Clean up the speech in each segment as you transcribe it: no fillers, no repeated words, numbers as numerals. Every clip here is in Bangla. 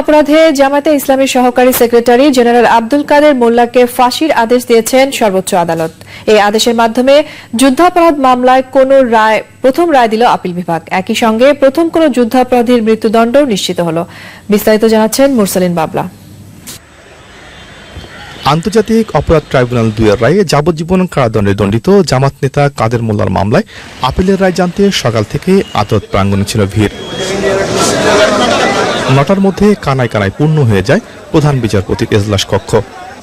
অপরাধে জামায়াতে ইসলামীর সহকারী সেক্রেটারি জেনারেল আব্দুল কাদের মোল্লাকে ফাঁসির আদেশ দিয়েছেন সর্বোচ্চ আদালত। এই আদেশের মাধ্যমে যুদ্ধাপরাধ মামলায় প্রথম রায় দিল আপিল বিভাগ। একই সঙ্গে প্রথম কোন যুদ্ধাপরাধীর মৃত্যুদণ্ড নিশ্চিত হল। বিস্তারিত জানাচ্ছেন মুরসালিন বাবলা। আন্তর্জাতিক অপরাধ ট্রাইব্যুনাল ২ এর রায়ে যাবজ্জীবন কারাদণ্ডে দণ্ডিত জামাত নেতা কাদের মোল্লার মামলায় আপিলের রায় জানতে সকাল থেকে আদালত প্রাঙ্গণে ছিল ভিড়। ৯টার মধ্যে কানায় কানায় পূর্ণ হয়ে যায় প্রধান বিচারপতির এজলাস কক্ষ।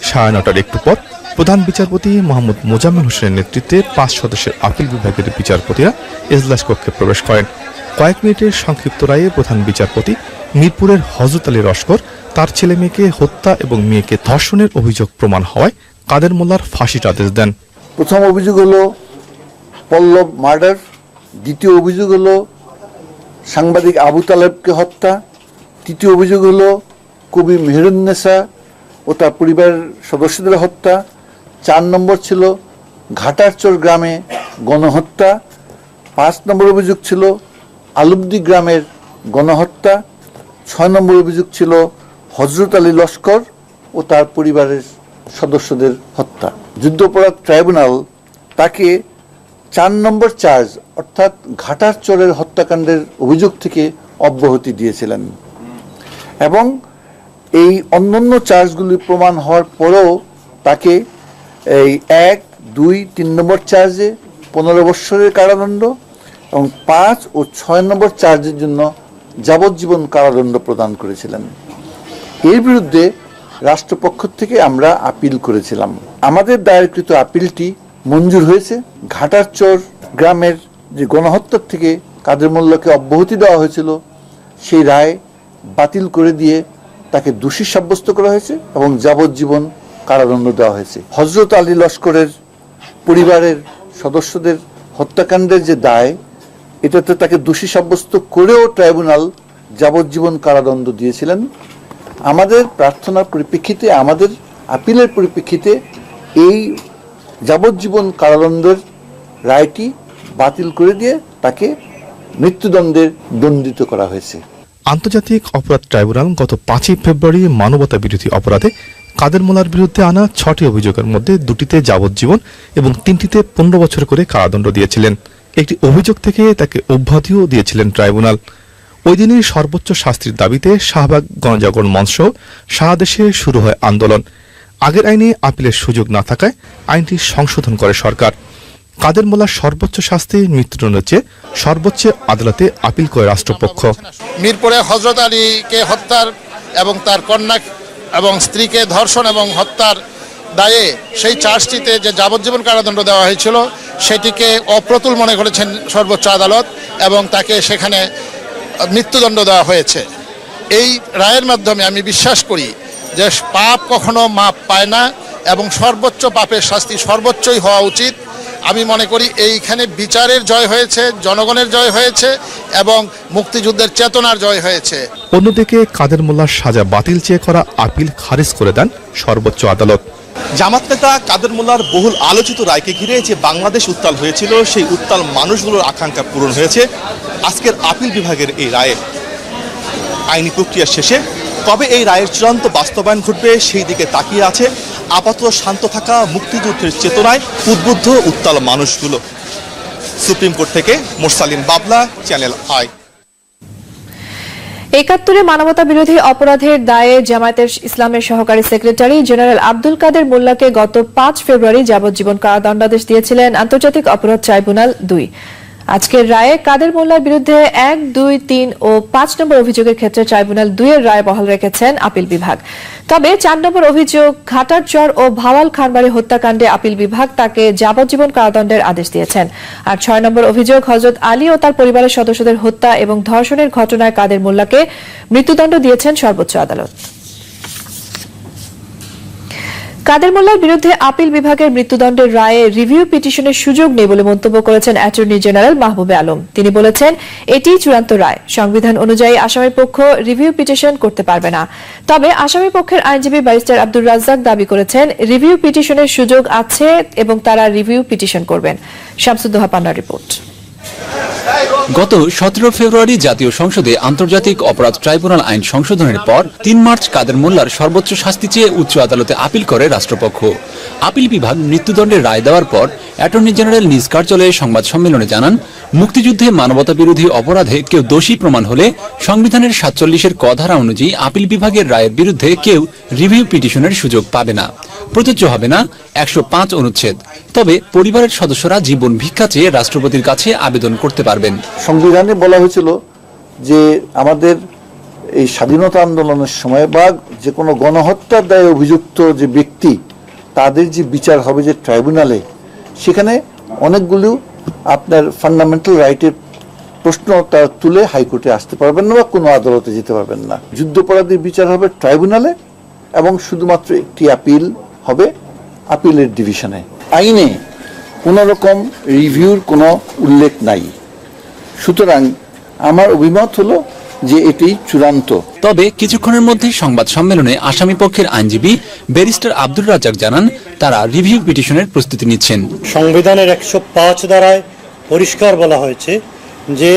৯:৩০ একটু পর প্রধান বিচারপতি মোহাম্মদ মোজাম্মেল হোসেনের নেতৃত্বে ৫ সদস্যের আপিল বিভাগের বিচারপতিরা এজলাস কক্ষে প্রবেশ করেন। কয়েক মিনিটের সংক্ষিপ্ত রায়ে প্রধান বিচারপতি মিরপুরের হযরত আলী লস্কর তার ছেলে মেয়েকে হত্যা এবং মেয়েকে ধর্ষণের অভিযোগ প্রমাণ হওয়ায় কাদের মোল্লার ফাঁসির আদেশ দেন। প্রথম অভিযোগ হলো পল্লব মার্ডার, দ্বিতীয় অভিযোগ হলো সাংবাদিক আবু তালেবকে হত্যা, তৃতীয় অভিযোগ হলো কবি মেহেরুন্নেসা ও তার পরিবারের সদস্যদের হত্যা, ৪ নম্বর ছিল ঘাটারচর গ্রামে গণহত্যা, ৫ নম্বর অভিযোগ ছিল আলুবদি গ্রামের গণহত্যা, ৬ নম্বর অভিযোগ ছিল হযরত আলী লস্কর ও তার পরিবারের সদস্যদের হত্যা। যুদ্ধাপরাধ ট্রাইব্যুনাল তাকে ৪ নম্বর চার্জ অর্থাৎ ঘাটারচরের হত্যাকাণ্ডের অভিযোগ থেকে অব্যাহতি দিয়েছিলেন এবং এই অন্যান্য চার্জগুলি প্রমাণ হওয়ার পরেও তাকে এই ১, ২, ৩ নম্বর চার্জে ১৫ বৎসরের কারাদণ্ড এবং ৫ ও ৬ নম্বর চার্জের জন্য যাবজ্জীবন কারাদণ্ড প্রদান করেছিলেন। এর বিরুদ্ধে রাষ্ট্রপক্ষ থেকে আমরা আপিল করেছিলাম। আমাদের দায়েরকৃত আপিলটি মঞ্জুর হয়েছে। ঘাটারচর গ্রামের যে গণহত্যার থেকে কাদের মোল্লাকে অব্যাহতি দেওয়া হয়েছিল সেই রায় বাতিল করে দিয়ে তাকে দোষী সাব্যস্ত করা হয়েছে এবং যাবজ্জীবন কারাদণ্ড দেওয়া হয়েছে। হযরত আলী লস্করের পরিবারের সদস্যদের হত্যাকাণ্ডের যে দায়, এটাতে তাকে দোষী সাব্যস্ত করেও ট্রাইব্যুনাল যাবজ্জীবন কারাদণ্ড দিয়েছিলেন। আমাদের প্রার্থনার পরিপ্রেক্ষিতে, আমাদের আপিলের পরিপ্রেক্ষিতে এই যাবজ্জীবন কারাদণ্ডের রায়টি বাতিল করে দিয়ে তাকে মৃত্যুদণ্ডে দণ্ডিত করা হয়েছে। আন্তর্জাতিক অপরাধ ট্রাইব্যুনাল গত ৫ই ফেব্রুয়ারি মানবতা বিরোধী অপরাধে কাদের মোল্লার বিরুদ্ধে আনা ৬টি অভিযোগের মধ্যে ২টিতে যাবজ্জীবন এবং ৩টিতে ১৫ বছর করে কারাদণ্ড দিয়েছিলেন। একটি অভিযোগ থেকে তাকে অব্যাহতিও দিয়েছিলেন ট্রাইব্যুনাল। ওই দিনই সর্বোচ্চ শাস্তির দাবিতে শাহবাগ গণজাগরণ মঞ্চ সারা দেশে শুরু হয় আন্দোলন। আগের আইনে আপিলের সুযোগ না থাকায় আইনটি সংশোধন করে সরকার। কাদের মোল্লার সর্বোচ্চ শাস্তি মৃত্যুদণ্ডের চেয়ে সর্বোচ্চ আদালতে আপিল করে রাষ্ট্রপক্ষ। মিরপুরে হযরত আলীকে হত্যার এবং তার কন্যা এবং স্ত্রীকে ধর্ষণ এবং হত্যার দায়ে সেই চার্জটিতে যে যাবজ্জীবন কারাদণ্ড দেওয়া হয়েছিল সেটিকে অপ্রতুল মনে করেছেন সর্বোচ্চ আদালত এবং তাকে সেখানে মৃত্যুদণ্ড দেওয়া হয়েছে। এই রায়ের মাধ্যমে আমি বিশ্বাস করি যে পাপ কখনো মাপ পায় না এবং সর্বোচ্চ পাপের শাস্তি সর্বোচ্চই হওয়া উচিত। আমি মনে করি এইখানে বিচারের জয় হয়েছে, জনগণের জয় হয়েছে এবং মুক্তিযুদ্ধের চেতনার জয় হয়েছে। অন্যদিকে কাদের মোল্লার সাজা বাতিল চেয়ে করা আপিল খারিজ করে দেন সর্বোচ্চ আদালত। জামাত নেতা কাদের মোল্লার বহুল আলোচিত রায়কে ঘিরে যে বাংলাদেশ উত্তাল হয়েছিল, সেই উত্তাল মানুষগুলোর আকাঙ্ক্ষা পূরণ হয়েছে আজকের আপিল বিভাগের এই রায়ে। আইনি প্রক্রিয়া শেষে কবে এই রায়ের চূড়ান্ত বাস্তবায়ন ঘটবে সেই দিকে তাকিয়ে আছে আপাতত শান্ত থাকা মুক্তিযুদ্ধের চেতনায় উদ্বুদ্ধ উত্তাল মানুষগুলো। সুপ্রিম কোর্ট থেকে মুরসালিন বাবলা, চ্যানেল আই। ৭১ মানবতা বিরোধী অপরাধের দায়ে জামায়াতে ইসলামের সহকারী সেক্রেটারি জেনারেল আব্দুল কাদের মোল্লাকে গত ৫ ফেব্রুয়ারি যাবজ্জীবন কারাদণ্ডাদেশ দিয়েছিলেন আন্তর্জাতিক অপরাধ ট্রাইব্যুনাল ২। আজকের রায়ে কাদের মোল্লার বিরুদ্ধে ১, ২, ৩ ও ৫ নম্বর অভিযোগের ক্ষেত্রে ট্রাইব্যুনাল ২ এর রায় বহাল রেখেছেন আপিল বিভাগ। তবে ৪ নম্বর অভিযোগ ঘাটারচর ও ভাওয়াল খানবাড়ি হত্যাকাণ্ডে আপিল বিভাগ তাকে যাবজ্জীবন কারাদণ্ডের আদেশ দিয়েছেন। আর ৬ নম্বর অভিযোগ হযরত আলী ও তার পরিবারের সদস্যদের হত্যা এবং ধর্ষণের ঘটনায় কাদের মোল্লাকে মৃত্যুদণ্ড দিয়েছেন সর্বোচ্চ আদালত। কাদের মোল্লার বিরুদ্ধে আপিল বিভাগের মৃত্যুদণ্ডের রায়ে রিভিউ পিটিশনের সুযোগ নেই বলে মন্তব্য করেছেন অ্যাটর্নি জেনারেল মাহবুবে আলম। তিনি বলেছেন, এটি চূড়ান্ত রায়। সংবিধান অনুযায়ী আসামি পক্ষ রিভিউ পিটিশন করতে পারবে না। তবে আসামি পক্ষের আইনজীবী ব্যারিস্টার আব্দুর রাজ্জাক দাবি করেছেন, রিভিউ পিটিশনের সুযোগ আছে এবং তারা রিভিউ পিটিশন করবেন। শামসুদ্দোহা পান্নার রিপোর্ট। গত 17 ফেব্রুয়ারি জাতীয় সংসদে আন্তর্জাতিক অপরাধ ট্রাইব্যুনাল আইন সংশোধনের পর 3 মার্চ কাদের মোল্লার সর্বোচ্চ শাস্তি চেয়ে উচ্চ আদালতে আপিল করে রাষ্ট্রপক্ষ। আপিল বিভাগ মৃত্যুদণ্ডের রায় দেওয়ার পর অ্যাটর্নি জেনারেল নিজ কার্যালয়ে সংবাদ সম্মেলনে জানান, মুক্তিযুদ্ধে মানবতা বিরোধী অপরাধে কেউ দোষী প্রমাণ হলে সংবিধানের 47-এর ক ধারা অনুযায়ী আপিল বিভাগের রায়ের বিরুদ্ধে কেউ রিভিউ পিটিশনের সুযোগ পাবে না, প্রযোজ্য হবে না 105 অনুচ্ছেদ। তবে পরিবারের সদস্যরা জীবন ভিক্ষা চেয়ে রাষ্ট্রপতির কাছে আবেদন করতে পারবেন। সংবিধানে বলা হয়েছিল যে আমাদের এই স্বাধীনতা আন্দোলনের সময় বা যে কোনো গণহত্যার দায়ে অভিযুক্ত যে ব্যক্তি তাদের যে বিচার হবে যে ট্রাইব্যুনালে, সেখানে অনেকগুলো আপনার ফান্ডামেন্টাল রাইটের প্রশ্ন তারা তুলে হাইকোর্টে আসতে পারবেন না বা কোনো আদালতে যেতে পারবেন না। যুদ্ধাপরাধীর বিচার হবে ট্রাইব্যুনালে এবং শুধুমাত্র একটি আপিল হবে আপিলের ডিভিশনে। আইনে কোনো রকম রিভিউর কোনো উল্লেখ নাই। সুতরাং আমার অভিমত হলো যে এটি চূড়ান্ত। তবে কিছুক্ষণের মধ্যে সংবাদ সম্মেলনে আসামি পক্ষের আইনজীবী ব্যারিস্টার আব্দুর রাজ্জাক জানান, তারা রিভিউ পিটিশনের প্রস্তুতি নিচ্ছেন। সংবিধানের 105 ধারায় পরিষ্কার বলা হয়েছে যে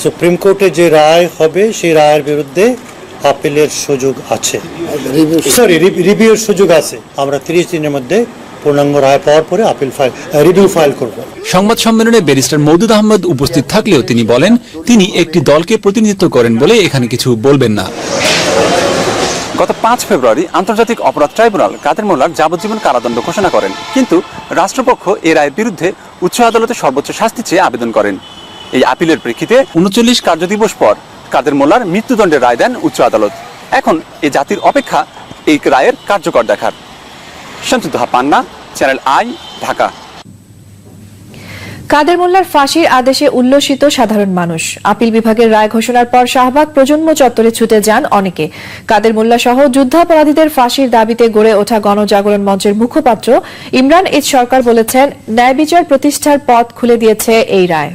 সুপ্রিম কোর্টে যে রায় হবে সেই রায়ের বিরুদ্ধে আপিলের সুযোগ আছে, রিভিউর সুযোগ আছে। আমরা 30 দিনের মধ্যে পূর্ণাঙ্গ রায় পাওয়ার পরে রিভিউ ফাইল করব। সংবাদ সম্মেলনে ব্যারিস্টার মওদুদ আহমদ উপস্থিত থাকলেও তিনি বলেন, তিনি একটি দলকে প্রতিনিধিত্ব করেন বলে এখানে কিছু বলবেন না। গত 5 ফেব্রুয়ারি আন্তর্জাতিক অপরাধ ট্রাইব্যুনাল কাদের মোল্লার যাবজ্জীবন কারাদণ্ড ঘোষণা করেন, কিন্তু রাষ্ট্রপক্ষ এ রায়ের বিরুদ্ধে উচ্চ আদালতে সর্বোচ্চ শাস্তি চেয়ে আবেদন করেন। এই আপিলের প্রেক্ষিতে 39 কার্যদিবস পর কাদের মোল্লার মৃত্যুদণ্ডের রায় দেন উচ্চ আদালত। এখন এ জাতির অপেক্ষা এই রায়ের কার্যকর দেখার। শামসুদ্দোহা পান্না, চ্যানেল আই, ঢাকা। কাদের মোল্লার ফাঁসির আদেশে উল্লসিত সাধারণ মানুষ। আপিল বিভাগের রায় ঘোষণার পর শাহবাগ প্রজন্ম চত্বরে ছুটে যান অনেকে। কাদের মোল্লা সহ যুদ্ধাপরাধীদের ফাঁসির দাবিতে গড়ে ওঠা গণজাগরণ মঞ্চের মুখপাত্র ইমরান এইচ সরকার বলেছেন, ন্যায় বিচার প্রতিষ্ঠার পথ খুলে দিয়েছে এই রায়।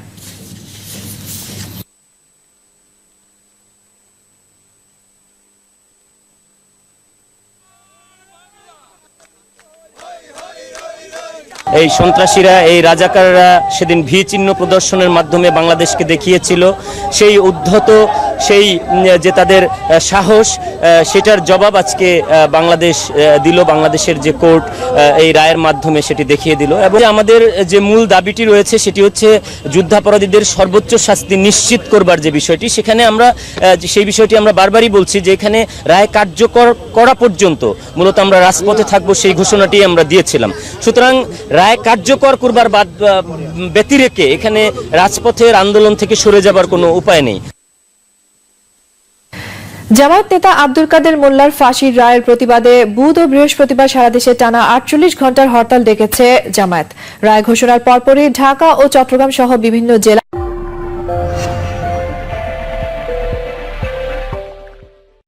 এই সন্ত্রাসীরা, এই রাজাকাররা সেদিন ভি চিহ্ন প্রদর্শনের মাধ্যমে বাংলাদেশকে দেখিয়েছিল সেই উদ্ধত, সেই যে তাদের সাহস, সেটার জবাব আজকে বাংলাদেশ দিল। বাংলাদেশের যে কোর্ট এই রায়ের মাধ্যমে সেটি দেখিয়ে দিল। এবং আমাদের যে মূল দাবিটি রয়েছে সেটি হচ্ছে যুদ্ধাপরাধীদের সর্বোচ্চ শাস্তি নিশ্চিত করবার যে বিষয়টি, সেখানে আমরা সেই বিষয়টি আমরা বারবারই বলছি যে এখানে রায় কার্যকর করা পর্যন্ত মূলত আমরা রাজপথে থাকবো, সেই ঘোষণাটি আমরা দিয়েছিলাম। সুতরাং রায় কার্যকর করবার ব্যতিরেকে এখানে রাজপথের আন্দোলন থেকে সরে যাবার কোনো উপায় নেই। জামায়াত নেতা আব্দুল কাদের মোল্লার ফাঁসির রায়ের প্রতিবাদে বুধ ও বৃহস্পতিবার সারা দেশে টানা 48 ঘণ্টার হরতাল ডেকেছে জামায়াত। রায় ঘোষণার পরপরই ঢাকা ও চট্টগ্রাম সহ বিভিন্ন জেলা